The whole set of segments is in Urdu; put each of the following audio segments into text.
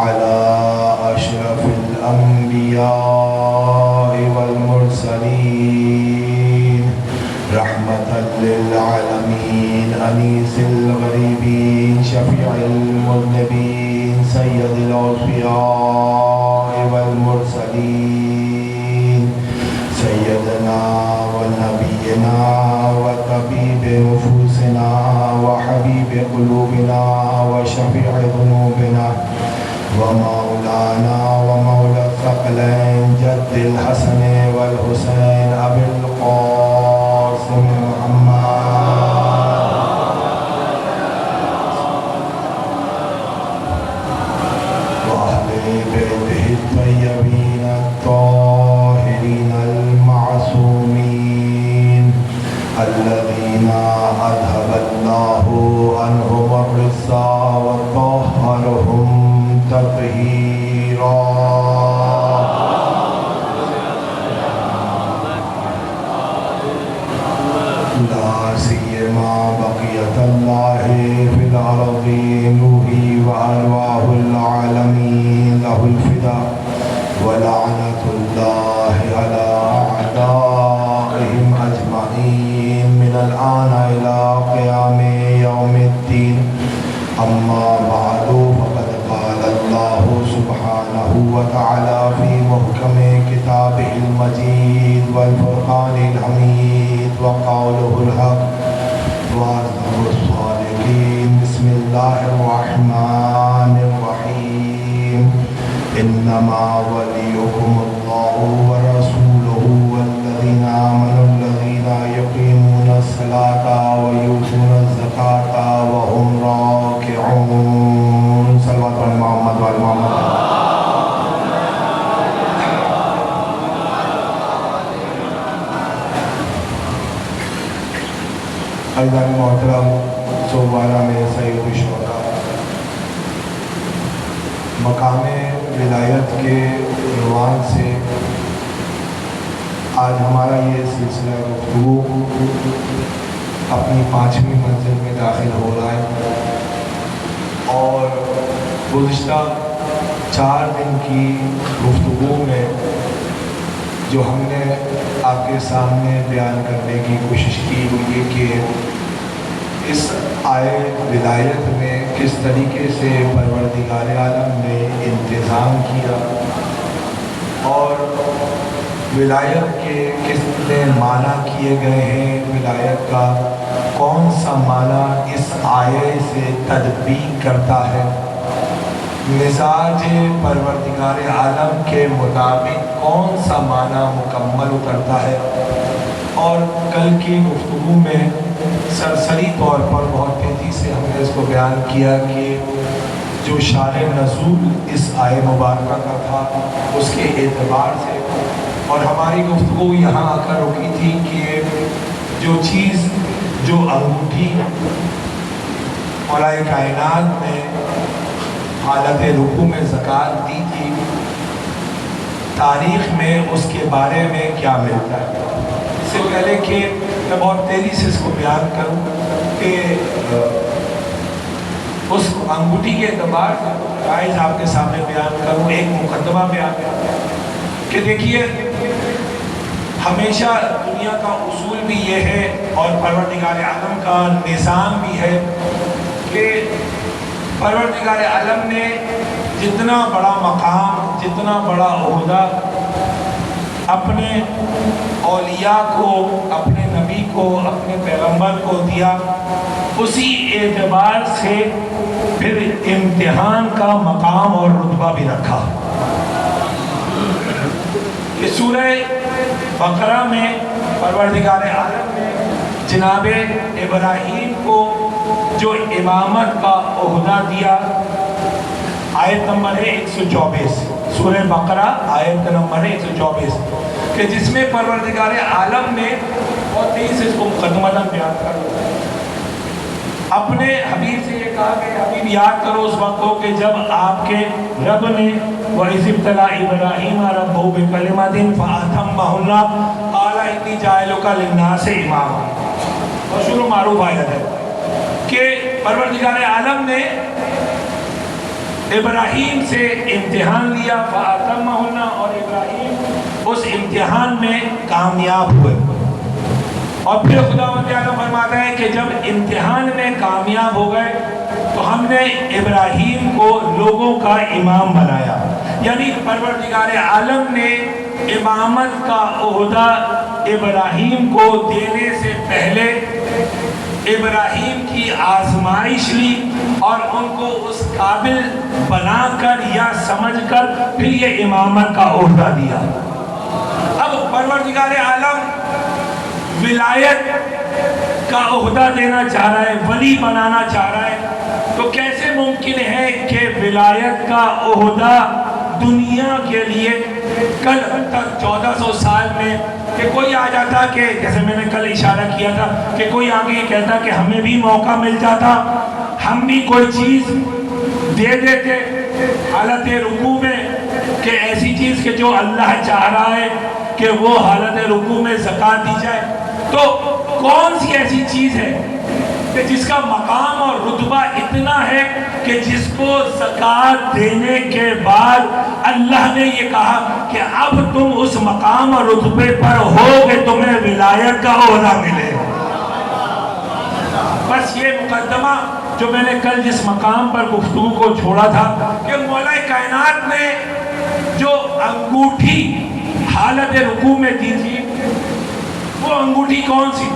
على أشرف الأنبياء والمرسلين رحمة للعالمين أنيس الغريبين شفيع المذنبين سيد الأوفياء والمرسلين سيدنا ونبينا وطبيب نفوسنا وحبيب قلوبنا وشفيع ذنوبنا ومولانا ومولى الثقلين جد الحسن والحسين أبي القاسم محمد وأهل بيته الطيبين الطاهرين المعصومين الذين أذهب الله عنهم الرجس وطهرهم تطهيرا لا سيما بقية الله في الأرضين روحي وأرواح العالمين له الفداء ولعنة الله على أعدائهم أجمعين من الآن إلى قيام يوم الدين أما بعد فقد قال الله سبحانه وتعالى في محكم كتابه المجيد والفرقان الحميد وقوله الحق وأصدق الصادقين بسم الله الرحمن الرحيم إنما وليكم الله ورسوله والذين آمنوا الذين يقيمون الصلاة ويؤتون الزكاة وهم راكعون صلوات على محمد وعلى محمد عزیزان محترم صوبانہ میں سید الشہداء مقام ولایت کے عنوان سے آج ہمارا یہ سلسلہ گفتگو اپنی 5ویں منزل میں داخل ہو رہا ہے اور گزشتہ 4 دن کی گفتگو میں جو ہم نے آپ کے سامنے بیان کرنے کی کوشش کی وہ یہ کہ اس آئے ولایت میں کس طریقے سے پروردگار عالم نے انتظام کیا اور ولایت کے کتنے معنی کیے گئے ہیں، ولایت کا کون سا معنی اس آیے سے تطبیق کرتا ہے، مزاج پروردگار عالم کے مطابق کون سا معنی مکمل اترتا ہے۔ اور کل کی گفتگو میں سرسری طور پر بہت تیزی سے ہم نے اس کو بیان کیا کہ جو شان نزول اس آیے مبارکہ کا تھا اس کے اعتبار سے، اور ہماری گفتگو یہاں آ کر رکی تھی کہ جو چیز جو انگوٹھی مولا کائنات نے حالت رکوع میں زکوٰۃ دی تھی، تاریخ میں اس کے بارے میں کیا ملتا ہے۔ اس سے پہلے کہ میں بہت تیزی سے اس کو بیان کروں کہ اس انگوٹھی کے اعتبار سے رائز آپ کے سامنے بیان کروں، ایک مقدمہ بیان کہ دیکھیے ہمیشہ دنیا کا اصول بھی یہ ہے اور پروردگار عالم کا نظام بھی ہے کہ پروردگار عالم نے جتنا بڑا مقام، جتنا بڑا عہدہ اپنے اولیاء کو، اپنے نبی کو، اپنے پیغمبر کو دیا، اسی اعتبار سے پھر امتحان کا مقام اور رتبہ بھی رکھا۔ کہ سورہ بقرہ میں پروردگار عالم نے جناب ابراہیم کو جو امامت کا عہدہ دیا، آیت نمبر ہے 124، سورہ بقرہ آیت نمبر ہے 124، کہ جس میں پروردگار عالم نے بہت تیزی سے اس کو مقدمتاً بیان کر اپنے حبیب سے یہ کہا کہ حبیب یاد کرو اس وقت کو کہ جب آپ کے رب نے وَإِذِ ابْتَلَىٰ إِبْرَاهِيمَ رَبُّهُ بِكَلِمَاتٍ فَأَتَمَّهُنَّ قَالَ إِنِّي جَاعِلُكَ لِلنَّاسِ إِمَامًا۔ مشہور و معروف آیت ہے کہ پروردگار عالم نے ابراہیم سے امتحان لیا فَأَتَمَّهُنَّ، اور ابراہیم اس امتحان میں کامیاب ہوئے. اور پھر خداوند عالم فرماتا ہے کہ جب امتحان میں کامیاب ہو گئے تو ہم نے ابراہیم کو لوگوں کا امام بنایا. یعنی پروردگار عالم نے امامت کا عہدہ ابراہیم کو دینے سے پہلے ابراہیم کی آزمائش لی اور ان کو اس قابل بنا کر یا سمجھ کر پھر یہ امامت کا عہدہ دیا. اب پروردگار عالم ولایت کا عہدہ دینا چاہ رہا ہے، ولی بنانا چاہ رہا ہے، تو کیسے ممکن ہے کہ ولایت کا عہدہ دنیا کے لیے کل تک 1400 سال میں کہ کوئی آ جاتا کہ جیسے میں نے کل اشارہ کیا تھا کہ کوئی آگے یہ کہتا کہ ہمیں بھی موقع مل جاتا، ہم بھی کوئی چیز دے دیتے حالت رکوع میں، کہ ایسی چیز کہ جو اللہ چاہ رہا ہے کہ وہ حالت رکوع میں زکوٰۃ دی جائے. تو کون سی ایسی چیز ہے کہ جس کا مقام اور رتبہ اتنا ہے کہ جس کو زکوٰۃ دینے کے بعد اللہ نے یہ کہا کہ اب تم اس مقام اور رتبے پر ہو کہ تمہیں ولایت کا عہدہ ملے. بس یہ مقدمہ جو میں نے کل جس مقام پر گفتگو کو چھوڑا تھا کہ مولا کائنات نے جو انگوٹھی حالت رکوع میں دی تھی، وہ انگوٹھی کون سی؟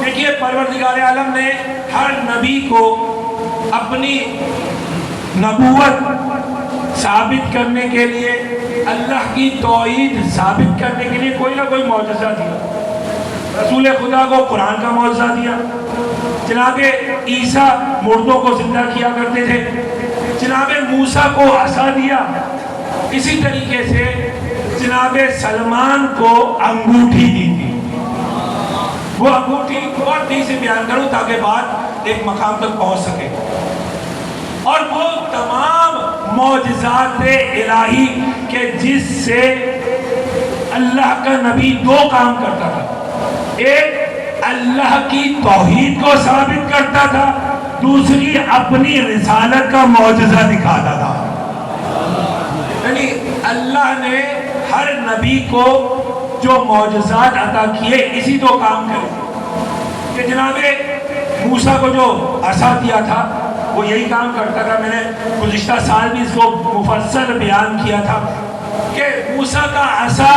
دیکھیے پروردگار عالم نے ہر نبی کو اپنی نبوت ثابت کرنے کے لیے، اللہ کی توحید ثابت کرنے کے لیے کوئی نہ کوئی معجزہ دیا. رسول خدا کو قرآن کا معجزہ دیا، جناب عیسیٰ مردوں کو زندہ کیا کرتے تھے، جناب موسیٰ کو عصا دیا. اسی طریقے سے جناب سلمان کو انگوٹھی دی تھی. وہ انگوٹھی بہت تیزی سے بیان کروں تاکہ بات ایک مقام تک پہنچ سکے. اور وہ تمام معجزات الہی کہ جس سے اللہ کا نبی دو کام کرتا تھا، ایک اللہ کی توحید کو ثابت کرتا تھا، دوسری اپنی رسالت کا معجزہ دکھاتا تھا. یعنی اللہ نے ہر نبی کو جو معجزات عطا کیے اسی دو کام کرے. کہ جناب موسیٰ کو جو عصا دیا تھا وہ یہی کام کرتا تھا. میں نے گزشتہ سال بھی اس کو مفصل بیان کیا تھا کہ موسیٰ کا عصا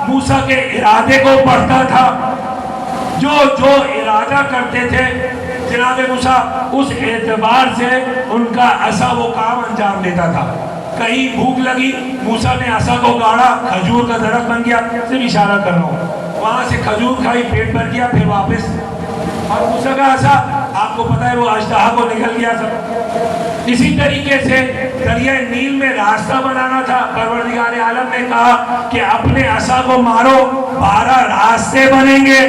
موسیٰ کے ارادے کو پڑھتا تھا. جو ارادہ کرتے تھے جناب موسیٰ اس اعتبار سے ان کا عصا وہ کام انجام دیتا تھا. کہیں بھوک لگی، موسیٰ نے عصا کو گاڑا، کھجور کا درخت بن گیا، صرف اشارہ کر رہا ہوں، وہاں سے کھجور کھائی، پیٹ بھر گیا، پھر واپس. اور موسیٰ کا عصا آپ کو پتہ ہے وہ اژدہا کو نکل گیا سب. اسی طریقے سے دریائے نیل میں راستہ بنانا تھا، پروردگار عالم نے کہا کہ اپنے عصا کو مارو 12 راستے بنیں گے،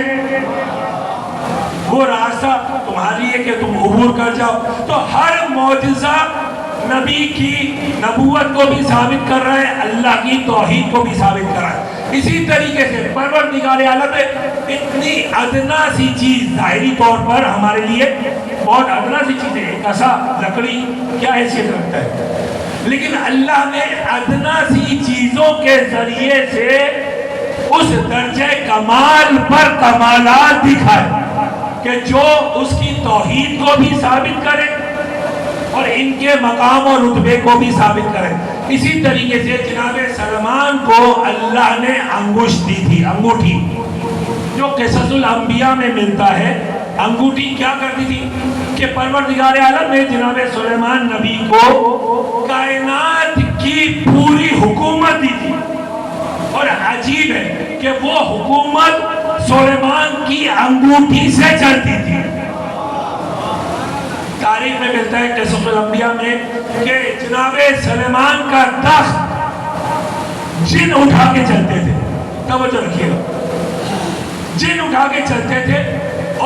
وہ راستہ تمہاری ہے کہ تم عبور کر جاؤ. تو ہر معجزہ نبی کی نبوت کو بھی ثابت کر رہا ہے، اللہ کی توحید کو بھی ثابت کر رہا ہے. اسی طریقے سے پروردگار عالم نے اتنی ادنا سی چیز ظاہری طور پر ہمارے لیے بہت ادنا سی چیز ہے، ایک عصا لکڑی کیا حیثیت رکھتا ہے، لیکن اللہ نے ادنا سی چیزوں کے ذریعے سے اس درجہ کمال پر کمالات دکھائے کہ جو اس کی توحید کو بھی ثابت کرے اور ان کے مقام اور رتبے کو بھی ثابت کرے. اسی طریقے سے جناب سلمان کو اللہ نے انگشت دی تھی، انگوٹھی، جو قصص الانبیاء میں ملتا ہے. انگوٹھی کیا کرتی تھی کہ پروردگار عالم نے جناب سلیمان نبی کو کائنات کی پوری حکومت دی تھی. اور عجیب ہے کہ وہ حکومت سلیمان کی انگوٹھی سے چلتی تھی. تاریخ میں ملتا ہے قصص الانبیاء میں کہ جناب سلیمان کا تخت جن اٹھا کے چلتے تھے. توجہ رکھیے گا، جن اٹھا کے چلتے تھے،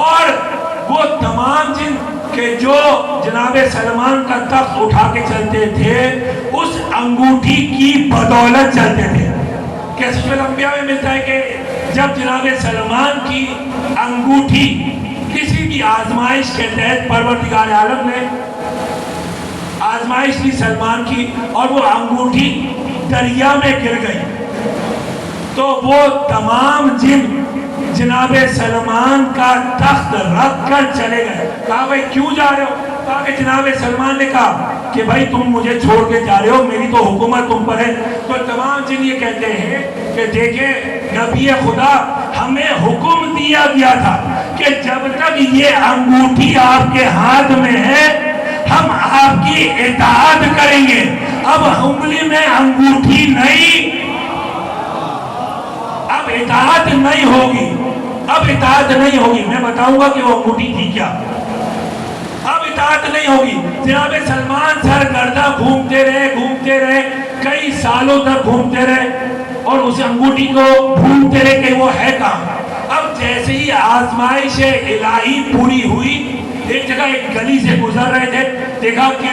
اور وہ تمام جن کہ جو جناب سلمان کا تخت اٹھا کے چلتے تھے اس انگوٹھی کی بدولت چلتے تھے. قصص الانبیاء میں ملتا ہے کہ جب جناب سلمان کی انگوٹھی کسی بھی آزمائش کے تحت پروردگار عالم نے آزمائش تھی سلمان کی اور وہ انگوٹھی دریا میں گر گئی تو وہ تمام جن جناب سلمان کا تخت رکھ کر چلے گئے. کہا بھائی کیوں جا رہے ہو؟ کہا کہ جناب سلمان نے کہا کہ بھائی تم مجھے چھوڑ کے جا رہے ہو, میری تو حکومت تم پر ہے. تو تمام جن یہ کہتے ہیں کہ دیکھیں نبی خدا ہمیں حکم دیا گیا تھا کہ جب تک یہ انگوٹھی آپ کے ہاتھ میں ہے ہم آپ کی اطاعت کریں گے. اب انگلی میں انگوٹھی نہیں, اب اطاعت نہیں ہوگی, اب اطاعت نہیں ہوگی. میں بتاؤں گا کہ وہ انگوٹھی تھی کیا. اب اطاعت نہیں ہوگی. جناب سلمان سرگردہ گھومتے رہے کئی سالوں تک گھومتے رہے اور اس انگوٹھی کو ڈھونڈتے رہے کہ وہ ہے کہاں. اب جیسے ہی آزمائش الہی پوری ہوئی, ایک جگہ ایک گلی سے گزر رہے تھے, دیکھا کہ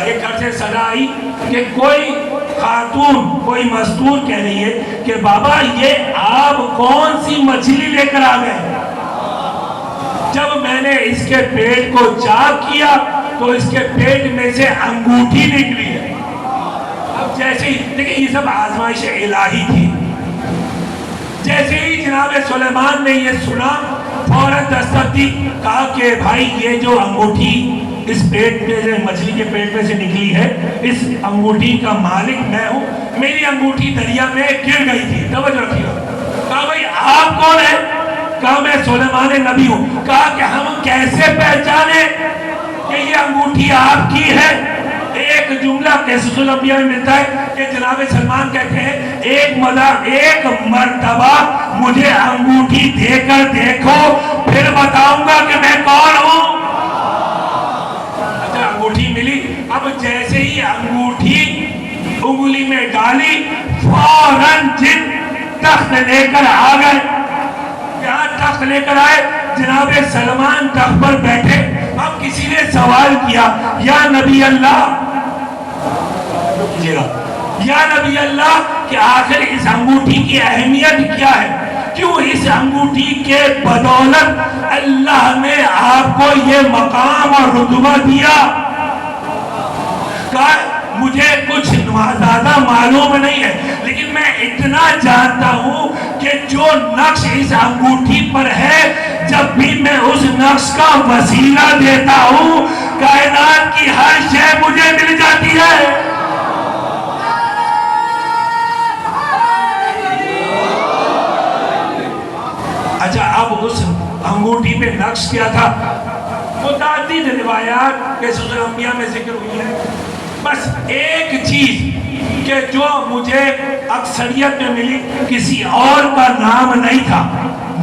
ایک گھر سے صدا آئی کہ کوئی خاتون, کوئی مستور کہہ رہی ہے کہ بابا یہ آپ کون سی مچھلی لے کر آ گئے. جب میں نے اس کے پیٹ کو چاک کیا تو اس کے پیٹ میں سے انگوٹھی نکلی ہے. اب جیسے ہی دیکھیں یہ سب آزمائش الہی تھی. جیسے ہی جناب سلیمان نے یہ سنا فوراً دستک دی, کہا کہ بھائی یہ جو انگوٹھی اس پیٹ میں سے, مچھلی کے پیٹ میں سے نکلی ہے, اس انگوٹھی کا مالک میں ہوں. میری انگوٹھی دریا میں گر گئی تھی. توجہ رکھیے. کہا بھائی آپ کون ہیں؟ کہا میں سلیمان نبی ہوں. کہا کہ ہم کیسے پہچانے کہ یہ انگوٹھی آپ کی ہے؟ ایک جملہ قصص الانبیاء میں ملتا ہے کہ جناب سلمان کہتے ہیں ایک مرتبہ مجھے انگوٹھی دے کر دیکھو پھر بتاؤں گا کہ میں کون ہوں. اچھا انگوٹھی ملی. اب جیسے ہی انگوٹھی انگلی میں ڈالی فوراً جن تخت لے کر آ گئے. یہاں تخت لے کر آئے, جناب سلمان تخت پر بیٹھے. اب کسی نے سوال کیا یا نبی اللہ, یا نبی اللہ کہ آخر اس انگوٹھی کی اہمیت کیا ہے؟ کیوں اس انگوٹھی کے بدولت اللہ نے آپ کو یہ مقام اور رتبہ دیا؟ کہ مجھے کچھ زیادہ معلوم نہیں ہے, لیکن میں اتنا جانتا ہوں کہ جو نقش اس انگوٹھی پر ہے, جب بھی میں اس نقش کا وسیلہ دیتا ہوں کائنات کی ہر شے مجھے مل جاتی ہے. اچھا اب اس انگوٹھی پہ نقش کیا تھا؟ متعدد روایات کے سلسلہ انبیاء میں ذکر ہوئی ہے. بس ایک چیز کہ جو مجھے اکثریت میں ملی, کسی اور کا نام نہیں تھا,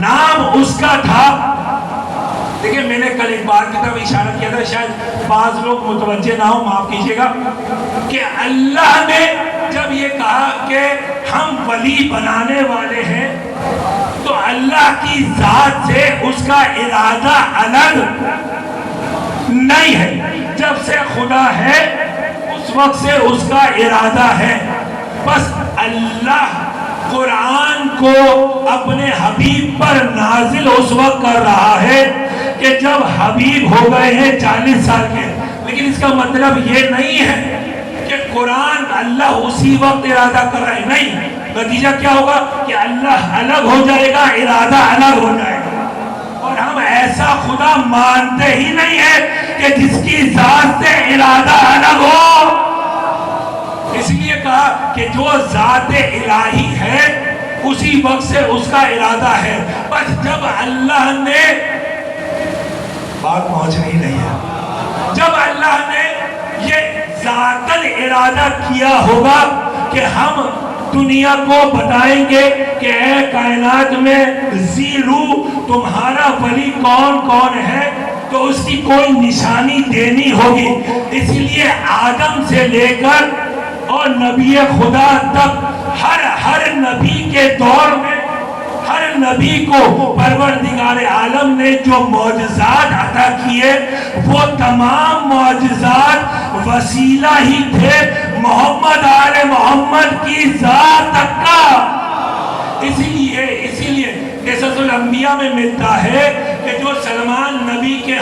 نام اس کا تھا. دیکھیں میں نے کل ایک بات کی طرف اشارہ کیا تھا, شاید بعض لوگ متوجہ نہ ہو, معاف کیجیے گا, کہ اللہ نے جب یہ کہا کہ ہم ولی بنانے والے ہیں تو اللہ کی ذات سے اس کا ارادہ الگ نہیں ہے. جب سے خدا ہے اس وقت سے اس کا ارادہ ہے. بس اللہ قرآن کو اپنے حبیب پر نازل اس وقت کر رہا ہے کہ جب حبیب ہو گئے ہیں 40 سال کے. لیکن اس کا مطلب یہ نہیں ہے کہ قرآن اللہ اسی وقت ارادہ کر رہا ہے, نہیں. نتیجہ کیا ہوگا کہ اللہ الگ ہو جائے گا, ارادہ الگ ہو جائے گا. اور ہم ایسا خدا مانتے ہی نہیں ہے کہ جس کی ذات سے ارادہ الگ ہو. اس لیے کہا کہ جو ذات الہی ہے اسی وقت سے اس کا ارادہ ہے. بس جب اللہ نے, بات پہنچ نہیں رہی ہے, جب اللہ نے یہ ذاتاً ارادہ کیا ہوگا کہ ہم دنیا کو بتائیں گے کہ اے کائنات میں زیرو تمہارا ولی کون کون ہے, تو اس کی کوئی نشانی دینی ہوگی. اس لیے آدم سے لے کر اور نبی خدا تک ہر نبی کے دور میں ہر نبی کو پروردگار عالم نے جو معجزات عطا کیے وہ تمام معجزات وسیلہ ہی تھے محمد آل محمد کی ذات تک کا. اسی لیے قصص الانبیاء میں ملتا ہے کہ جو سلمان نبی کے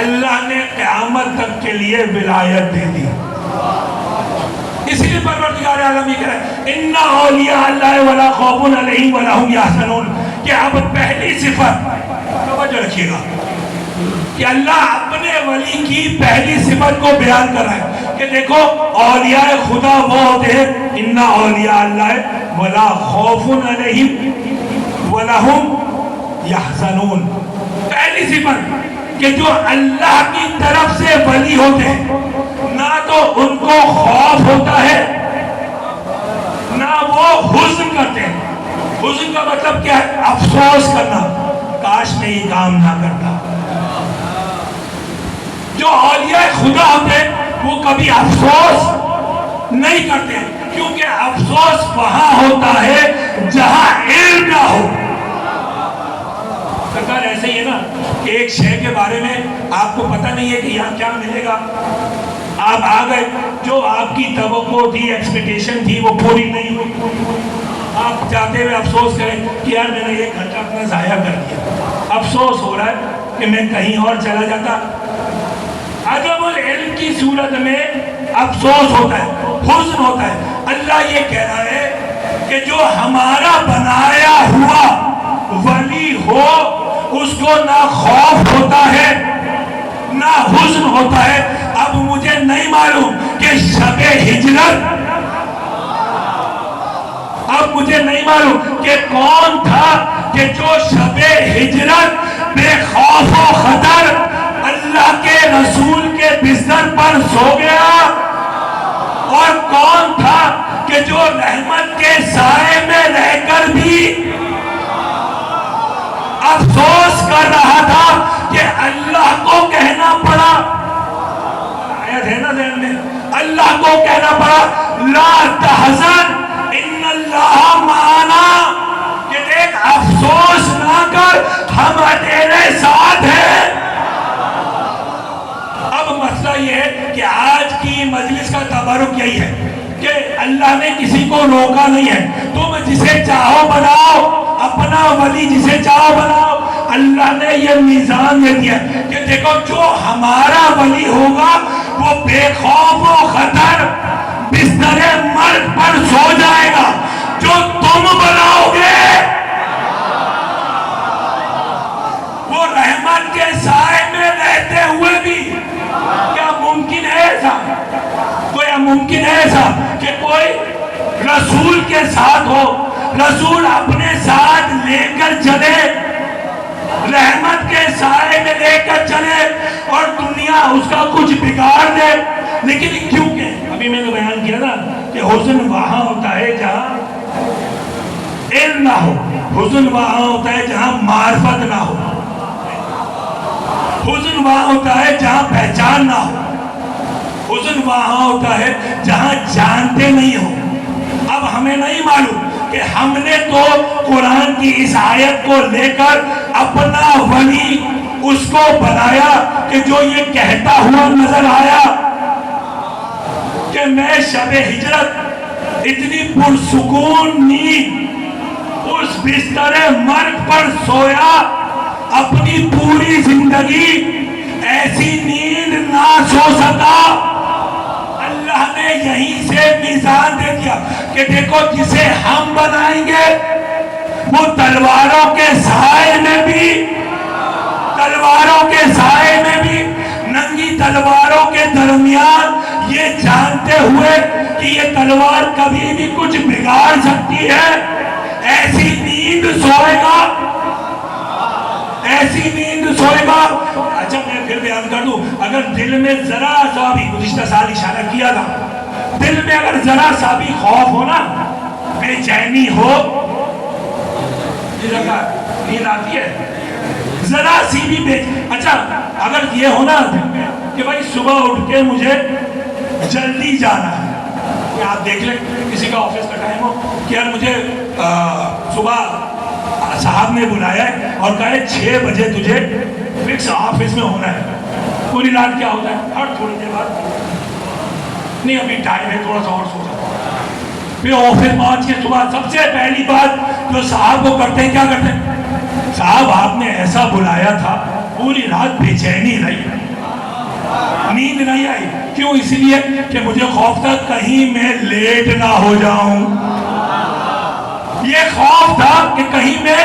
اللہ نے قیامت تک کے لیے ولایت دے دی. اسی لیے پروردگار عالم یہ کہہ رہا ہے اِنَّ أَوْلِيَاءَ اللَّهِ وَلَا خَوْفٌ عَلَيْهِمْ وَلَا هُمْ يَحْزَنُونَ. کہ اب پہلی صفت توجہ رکھیے گا کہ اللہ اپنے ولی کی پہلی صفت کو بیان کر رہا ہے کہ دیکھو اولیاء خدا وہ ہوتے ہیں اِنَّ أَوْلِيَاءَ اللَّهِ وَلَا خَوْفٌ عَلَيْهِمْ وَلَا هُمْ يَحْزَنُونَ. پہلی صفت کہ جو اللہ کی طرف سے ولی ہوتے ہیں نہ تو ان کو خوف ہوتا ہے نہ وہ حزن کرتے ہیں. حزن کا مطلب کیا ہے؟ افسوس کرنا، کاش میں یہ کام نہ کرتا. جو اولیاء خدا ہوتے ہیں وہ کبھی افسوس نہیں کرتے کیونکہ افسوس وہاں ہوتا ہے جہاں علم نہ ہو. سرکار ایسے ہی ہے نا کہ ایک شے کے بارے میں آپ کو پتہ نہیں ہے کہ یہاں کیا ملے گا، آپ آ گئے، جو آپ کی توقع تھی ایکسپیکٹیشن تھی وہ پوری نہیں ہوئی، آپ جاتے ہوئے افسوس کریں کہ یار میں نے 1 گھنٹہ اپنا ضائع کر دیا. افسوس ہو رہا ہے کہ میں کہیں اور چلا جاتا. عدم العلم کی صورت میں افسوس ہوتا ہے، حزن ہوتا ہے. اللہ یہ کہہ رہا ہے کہ جو ہمارا بنایا ہوا ولی ہو اس کو نہ خوف ہوتا ہے نہ حزن ہوتا ہے. اب مجھے نہیں معلوم کہ شب ہجرت، اب مجھے نہیں معلوم کہ کون تھا کہ جو شب ہجرت بے خوف و خطر اللہ کے رسول کے بستر پر سو گیا، اور کون تھا کہ جو رحمت کے سائے میں رہ کر بھی افسوس کر رہا تھا کہ اللہ کو کہنا پڑا. آیت ہے نا ذہن میں، اللہ کو کہنا پڑا لا تحزن ان اللہ معنا، کہ دیکھ افسوس نہ کر ہم تیرے ساتھ ہیں. اب مسئلہ یہ ہے کہ آج کی مجلس کا تبرک یہی ہے کہ اللہ نے کسی کو روکا نہیں ہے، تم جسے چاہو بناؤ، اپنا ولی جسے چاہو بناؤ. اللہ نے یہ میزان دے دیا کہ دیکھو جو ہمارا ولی ہوگا وہ بے خوف و خطر بستر مرگ پر سو جائے گا. جو تم بناؤ گے وہ رحمت کے سائے میں رہتے ہوئے بھی، کیا ممکن ہے ایسا؟ کیا ممکن ہے ایسا کہ کوئی رسول کے ساتھ ہو، رسول اپنے ساتھ لے کر چلے، رحمت کے سائے میں لے کر چلے، اور دنیا اس کا کچھ بگاڑ دے؟ لیکن کیونکہ ابھی میں نے بیان کیا نا کہ حزن وہاں ہوتا ہے جہاں علم نہ ہو، حزن وہاں ہوتا ہے جہاں معرفت نہ ہو، حزن وہاں ہوتا ہے جہاں پہچان نہ ہو، حزن وہاں ہوتا ہے جہاں جانتے نہیں ہو. اب ہمیں نہیں معلوم کہ ہم نے تو قرآن کی اس آیت کو لے کر اپنا ولی اس کو بنایا کہ جو یہ کہتا ہوا نظر آیا کہ میں شب ہجرت اتنی پرسکون نیند اس بستر مرگ پر سویا، اپنی پوری زندگی ایسی نیند نہ سو سکا. اللہ نے یہیں سے میزان دے دیا کہ دیکھو جسے ہم بنائیں گے وہ تلواروں کے سائے میں بھی، تلواروں کے سائے میں بھی، ننگی تلواروں کے درمیان یہ جانتے ہوئے کہ یہ تلوار کبھی بھی کچھ بگاڑ سکتی ہے، ایسی نیند سوئے گا، ایسی نیند سوئے گا. اچھا میں پھر بیان کر دوں، اگر دل میں ذرا سا بھی، گزشتہ سال اشارہ کیا تھا، دل میں اگر ذرا سا بھی خوف ہو نا، بے چینی ہو، نیند آتی ہے ذرا سی بھی اچھا اگر یہ ہونا کہ بھائی صبح اٹھ کے مجھے جلدی جانا ہے، کہ آپ دیکھ لیں کسی کا آفس کا ٹائم ہو کہ یار مجھے صبح صاحب نے بلایا ہے اور کہا ہے 6 بجے تجھے فکس آفس میں ہونا ہے. پوری رات کیا ہوتا ہے؟ ہر تھوڑی دیر بعد نہیں ابھی ٹائم ہے تھوڑا سا اور سو جاتا. پھر آفس پہنچ کے صبح سب سے پہلی بات جو صاحب کو کرتے ہیں کیا کرتے ہیں؟ صاحب آپ نے ایسا بلایا تھا پوری رات بے چینی رہی, نیند نہیں آئی. کیوں؟ اس لیے کہ مجھے خوف تھا کہیں میں لیٹ نہ ہو جاؤں. یہ خوف تھا کہ کہیں میں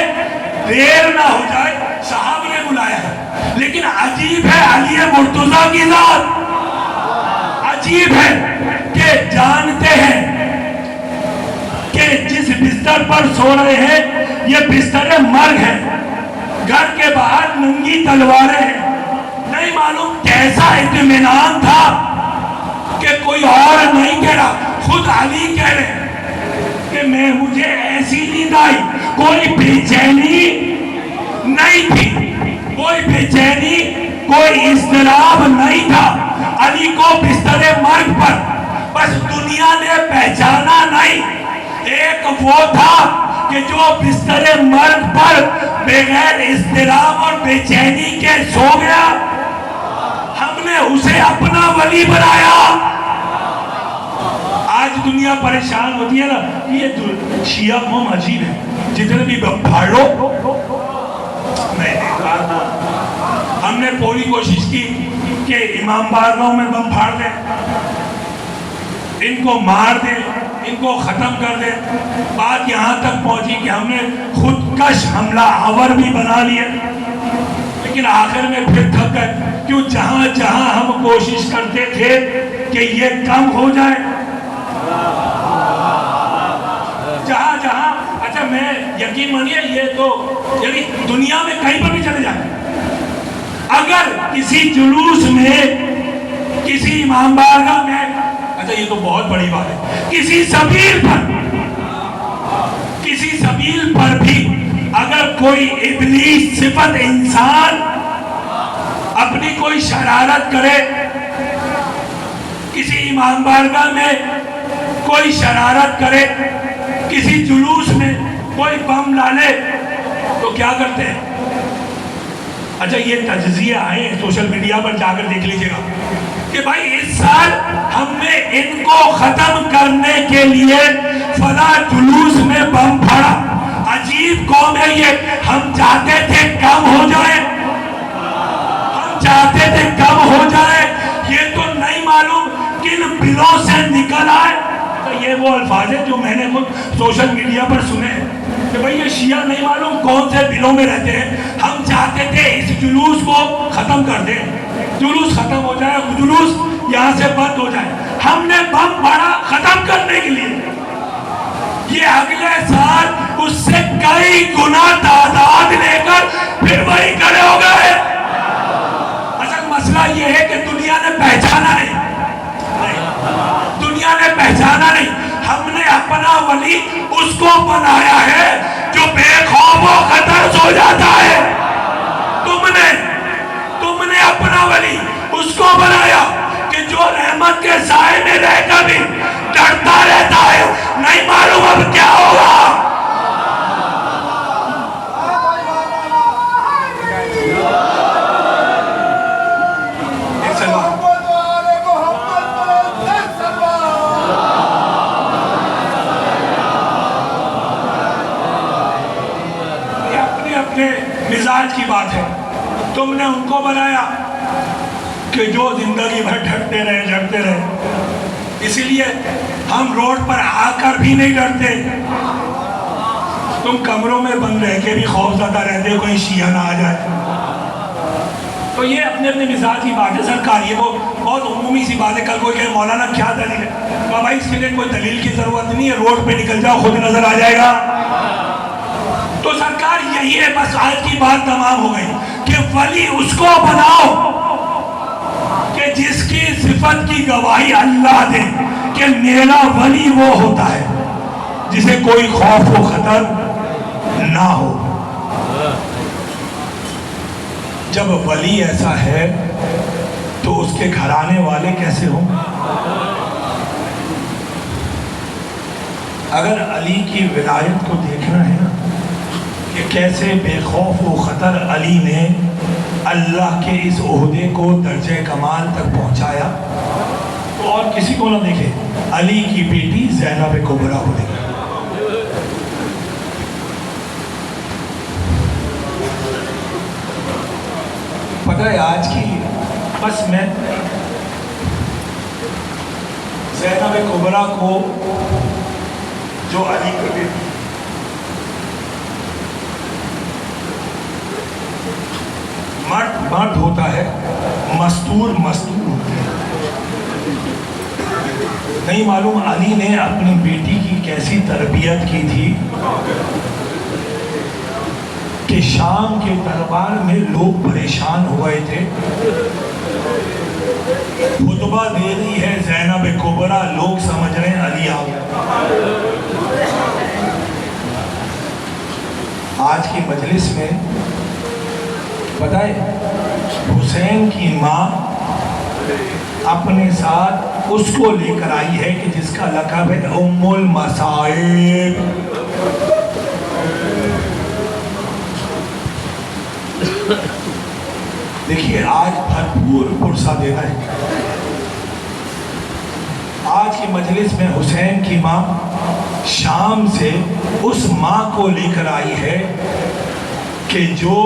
دیر نہ ہو جائے. صاحب نے بلایا ہے, لیکن عجیب ہے علی مرتضیٰ کی ذات. عجیب ہے کہ جانتے ہیں کہ جس بستر پر سو رہے ہیں یہ بستر مرگ ہے. گھر کے باہر ننگی تلواریں ہیں. نہیں معلوم کیسا اطمینان تھا کہ کوئی اور نہیں کہہ رہا, خود علی کہہ رہے کہ مجھے ایسی نیند آئی, کوئی بے چینی نہیں تھی, کوئی بے چینی, کوئی اضطراب نہیں تھا. علی کو بستر مرگ پر بس دنیا نے پہچانا نہیں. ایک وہ تھا کہ جو بستر مرگ پر بغیر اضطراب اور بے چینی کے سو گیا. ہم نے اسے اپنا ولی بنایا. آج دنیا پریشان ہوتی ہے نا, یہ شیعہ قوم عجیب ہے, جتنے بھی پھاڑ لو. ہم نے پوری کوشش کی کہ امام بارگاہ میں بم پھاڑ دیں, ان کو مار دیں, ان کو ختم کر دیں. بات یہاں تک پہنچی کہ ہم نے خودکش حملہ آور بھی بنا لیے, لیکن آخر میں پھر تھک گئے. کیوں؟ جہاں جہاں ہم کوشش کرتے تھے کہ یہ کم ہو جائے, جہاں جہاں, اچھا میں یقین مانیے یہ تو یعنی دنیا میں کہیں پر بھی چلے جائیں, اگر کسی جلوس میں, کسی امام بارگاہ میں, اچھا یہ تو بہت بڑی بات ہے, کسی سبیل پر بھی اگر کوئی ابلیس صفت انسان اپنی کوئی شرارت کرے, کسی امام بارگاہ میں کوئی شرارت کرے, کسی جلوس میں کوئی بم ڈالے, تو کیا کرتے ہیں؟ اچھا یہ تجزیے آئے ہیں سوشل میڈیا پر, جا کر دیکھ لیجئے گا کہ بھائی اس سال ہم نے ان کو ختم کرنے کے لیے فلاں جلوس میں بم پھاڑا. عجیب قوم ہے یہ. ہم چاہتے تھے کم ہو جائے, ہم چاہتے تھے کم ہو جائے, یہ تو نہیں معلوم کن بلوں سے نکل آئے. یہ وہ الفاظ ہیں جو میں نے خود سوشل میڈیا پر سنے ہیں کہ بھئی یہ شیعہ نہیں معلوم کون سے بلوں میں رہتے ہیں. ہم چاہتے تھے اس جلوس کو ختم کر دیں, جلوس ختم ہو جائے, جلوس یہاں سے بند ہو جائے. ہم نے بم پھاڑا ختم کرنے کے لیے. یہ اگلے سال اس سے کئی گنا تعداد لے کر پھر وہی کھڑے ہو گئے. اصل مسئلہ یہ ہے کہ دنیا نے پہچانا نہیں, دنیا نے پہچانا نہیں. ہم نے اپنا ولی اس کو بنایا ہے جو بے خوف و خطر سو جاتا ہے. تم نے اپنا ولی اس کو بنایا کہ جو رحمت کے سائے میں رہ کر بھی ڈرتا رہتا ہے, نہیں معلوم اب کیا ہوگا. مزاج کی بات ہے. تم نے ان کو بنایا کہ جو زندگی بھر ڈرتے رہے. اسی لیے ہم روڈ پر آ کر بھی نہیں ڈرتے. تم کمروں میں بند رہ کے بھی خوف زدہ رہتے کوئی شیعہ نہ آ جائے. تو یہ اپنے اپنے مزاج کی بات ہے. سرکار یہ وہ بہت عمومی سی بات ہے. کل کوئی کہے مولانا کیا دلیل ہے, کہا بھائی اس کے لیے کوئی دلیل کی ضرورت نہیں ہے, روڈ پہ نکل جاؤ خود نظر آ جائے گا. تو سرکار یہی ہے, بس آج کی بات تمام ہو گئی کہ ولی اس کو بناؤ کہ جس کی صفت کی گواہی اللہ دے کہ میرا ولی وہ ہوتا ہے جسے کوئی خوف و خطر نہ ہو. جب ولی ایسا ہے تو اس کے گھرانے والے کیسے ہوں؟ اگر علی کی ولایت کو دیکھنا ہے نا کہ کیسے بے خوف و خطر علی نے اللہ کے اس عہدے کو درجہ کمال تک پہنچایا, تو اور کسی کو نہ دیکھے, علی کی بیٹی زینب کبریٰ کو دیکھے. پتہ ہے آج کی بس میں زینب کبریٰ کو جو علی کا بیٹی مرد ہوتا ہے مستور ہوتا ہے. نہیں معلوم علی نے اپنی بیٹی کی کیسی تربیت کی تھی کہ شام کے دربار میں لوگ پریشان ہوئے تھے. خطبہ دے رہی ہے زینب کبریٰ, لوگ سمجھ رہے ہیں علی آ گیا. آج کی مجلس میں پتہ ہے حسین کی ماں اپنے ساتھ اس کو لے کر آئی ہے کہ جس کا لقب ہے ام المصائب. دیکھیے آج بھرپور پرسہ دینا ہے. آج کی مجلس میں حسین کی ماں شام سے اس ماں کو لے کر آئی ہے کہ جو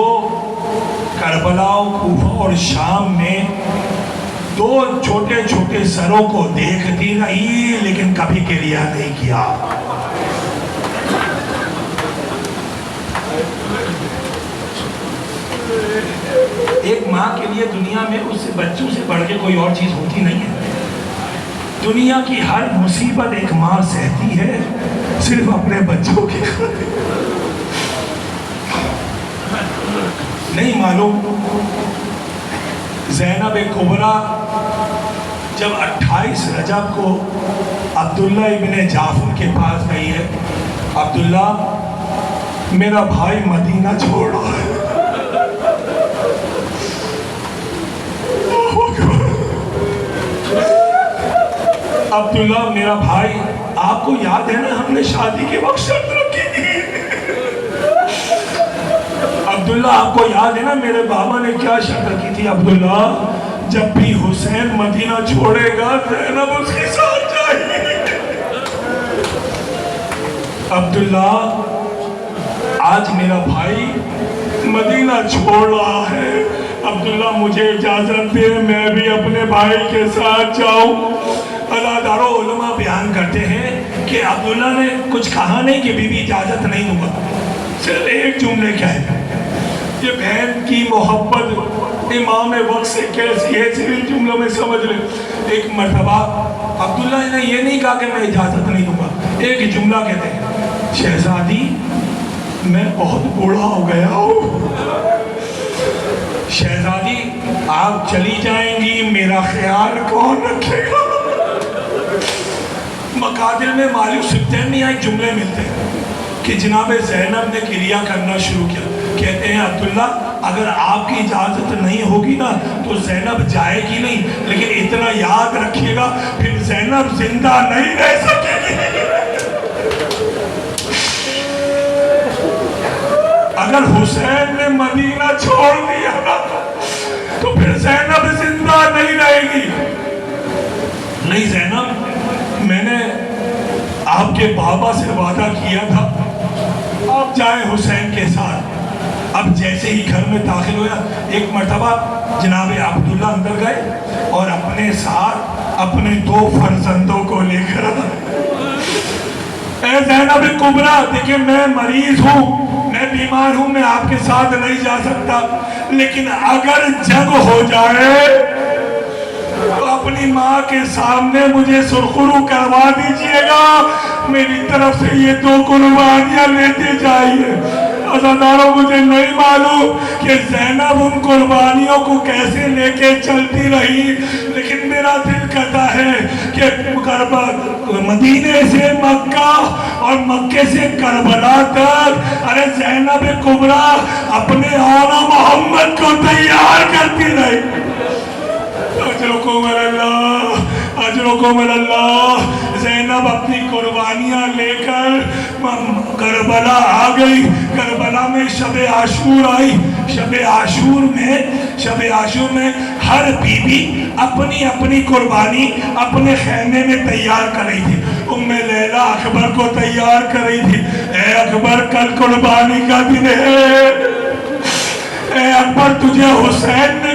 کربلا و کوفہ اور شام میں دو چھوٹے چھوٹے سروں کو دیکھتی رہی لیکن کبھی گریہ نہیں کیا. ایک ماں کے لیے دنیا میں اس سے بچوں سے بڑھ کے کوئی اور چیز ہوتی نہیں ہے. دنیا کی ہر مصیبت ایک ماں سہتی ہے صرف اپنے بچوں کے نہیں معلوم. زینب کبریٰ جب 28 رجب کو عبداللہ ابن جعفر کے پاس گئی ہے, عبداللہ میرا بھائی مدینہ چھوڑ رہا ہے. عبداللہ میرا بھائی, آپ کو یاد ہے نا ہم نے شادی کے وقت شرط رکھی تھی. عبداللہ آپ کو یاد ہے نا میرے بابا نے کیا شرط رکھی تھی. عبداللہ جب بھی حسین مدینہ چھوڑے گا زینب اس کے ساتھ جائے گی. عبداللہ آج میرا بھائی مدینہ چھوڑ رہا ہے, عبداللہ مجھے اجازت دے میں بھی اپنے بھائی کے ساتھ جاؤں. ادارو علماء بیان کرتے ہیں کہ عبداللہ نے کچھ کہا نہیں کہ بی بی اجازت نہیں دوں گا, صرف ایک جملے کیا ہے یہ بہن کی محبت امام وقت سے کیسی ہے, صرف جملوں میں سمجھ لیں. ایک مرتبہ عبداللہ نے یہ نہیں کہا کہ میں اجازت نہیں دوں گا, ایک جملہ کہتے ہیں شہزادی میں بہت بوڑھا ہو گیا ہوں, شہزادی آپ چلی جائیں گی میرا خیال کون رکھے گا. مقادر میں مالیو سبتین میں ایک جملے ملتے ہیں کہ جناب زینب نے گریہ کرنا شروع کیا. کہتے ہیں عبداللہ اگر آپ کی اجازت نہیں ہوگی نا تو زینب جائے گی نہیں, لیکن اتنا یاد رکھیے گا پھر زینب زندہ نہیں رہ سکے گی. اگر حسین نے مدینہ چھوڑ دیا نا تو پھر زینب زندہ نہیں رہے گی. نہیں زینب, میں نے آپ کے بابا سے وعدہ کیا تھا آپ جائیں حسین کے ساتھ. اب جیسے ہی گھر میں داخل ہویا ایک مرتبہ جناب عبداللہ اندر گئے اور اپنے ساتھ اپنے 2 فرزندوں کو لے کر اے زینب کبریٰ دیکھیں میں مریض ہوں, میں بیمار ہوں, میں آپ کے ساتھ نہیں جا سکتا, لیکن اگر جنگ ہو جائے تو اپنی ماں کے سامنے مجھے سرخرو کروا دیجئے گا, میری طرف سے یہ 2 قربانیاں لیتے جائیے. عزاداروں مجھے نہیں معلوم کہ زینب ان قربانیوں کو کیسے لے کے چلتی رہی, لیکن میرا دل کہتا ہے کہ مدینے سے مکہ اور مکے سے کربلا تک ارے زینب کبریٰ اپنے آقا محمد کو تیار کرتی رہی. اجرکم اللہ, اجرکم اللہ. زینب اپنی قربانیاں لے کر کربلا آ گئی. کربلا میں شب عاشور آئی. شب عاشور میں ہر بی بی اپنی اپنی قربانی اپنے خیمے میں تیار کر رہی تھی. ام لیلہ اکبر کو تیار کر رہی تھی, اے اکبر کل قربانی کا دن ہے, اے اکبر تجھے حسین نے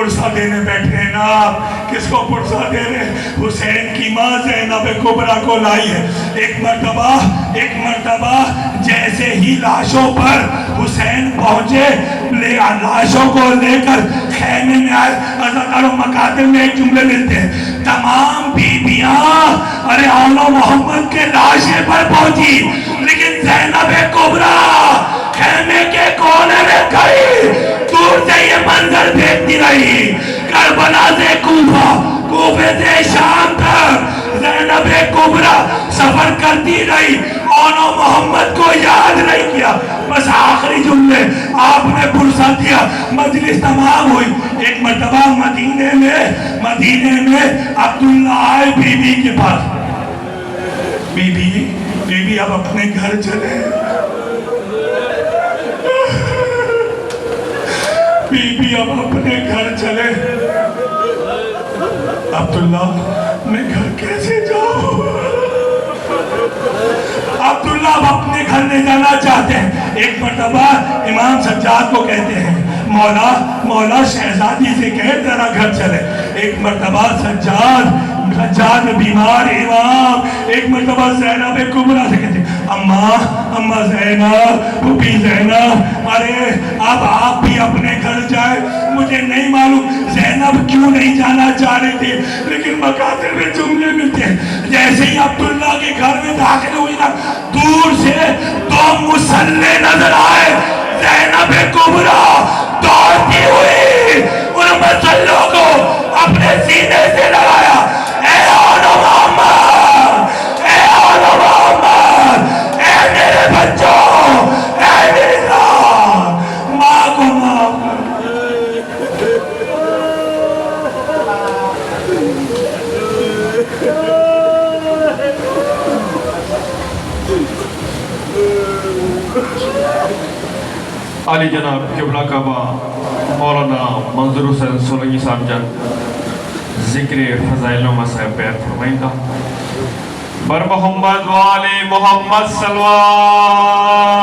پرسہ دینے بیٹھے ہیں نا آپ؟ کس کو پرسہ دے رہے؟ حسین کی ماں زینب کبریٰ کو لائی ہے۔ ایک مرتبہ جیسے ہی لاشوں پر حسین پہنچے، لاشوں کو لے کر خیمے میں آئے، ازادار و مقاتل میں ایک جملے ملتے ہیں، تمام بیبیاں ارے اعلیٰ محمد کے لاشے پر پہنچی، لیکن زینب کبریٰ خیمے کے کونے میں کھڑی دور سے یہ منظر دیکھتی رہی۔ کربلا سے کوفے سے شام تک زینب کبریٰ سفر کرتی رہی، اعلیٰ محمد کو یاد نہیں کیا۔ بس آخری جملے آپ نے پرسہ دیا، مجلس تمام ہوئی۔ ایک مرتبہ مدینے میں عبداللہ آئے بی بی کے پاس، بی بی اب اپنے گھر چلے، بی بی اب اپنے گھر چلے۔ عبداللہ میں گھر کیسے جاؤں؟ عبداللہ اب اپنے گھر لے جانا چاہتے ہیں۔ ایک مرتبہ امام سجاد کو کہتے ہیں، مولا شہزادی سے کہے ذرا گھر چلے۔ ایک مرتبہ سجاد بیمار امام ایک مرتبہ زینب کبریٰ سے کہتے ہیں، اماں زینب، پھوپھی زینب، ارے اب آپ بھی اپنے گھر جائے۔ مجھے نہیں معلوم زینب کیوں نہیں جانا چاہ رہی تھی، لیکن مقاتل میں جملے ملتے ہیں۔ جیسے ہی عبداللہ کے گھر میں داخل ہوئی نا، دور سے دو مسلح نظر آئے، زینب کبریٰ دوڑتی ہوئی ان مسلحوں کو اپنے سینے سے لگایا۔ اے اعلیٰ محمد، اے اعلیٰ محمد، اے میرے بچوں، اے میری ذات، ماں کو معاف کر۔ علی جناب قبلہ کعبہ مولانا منظور حسین سولنگی صاحب جان ذکر فضائل و مصائب بیان فرمائیں گا۔ بر محمد و آل محمد صلوات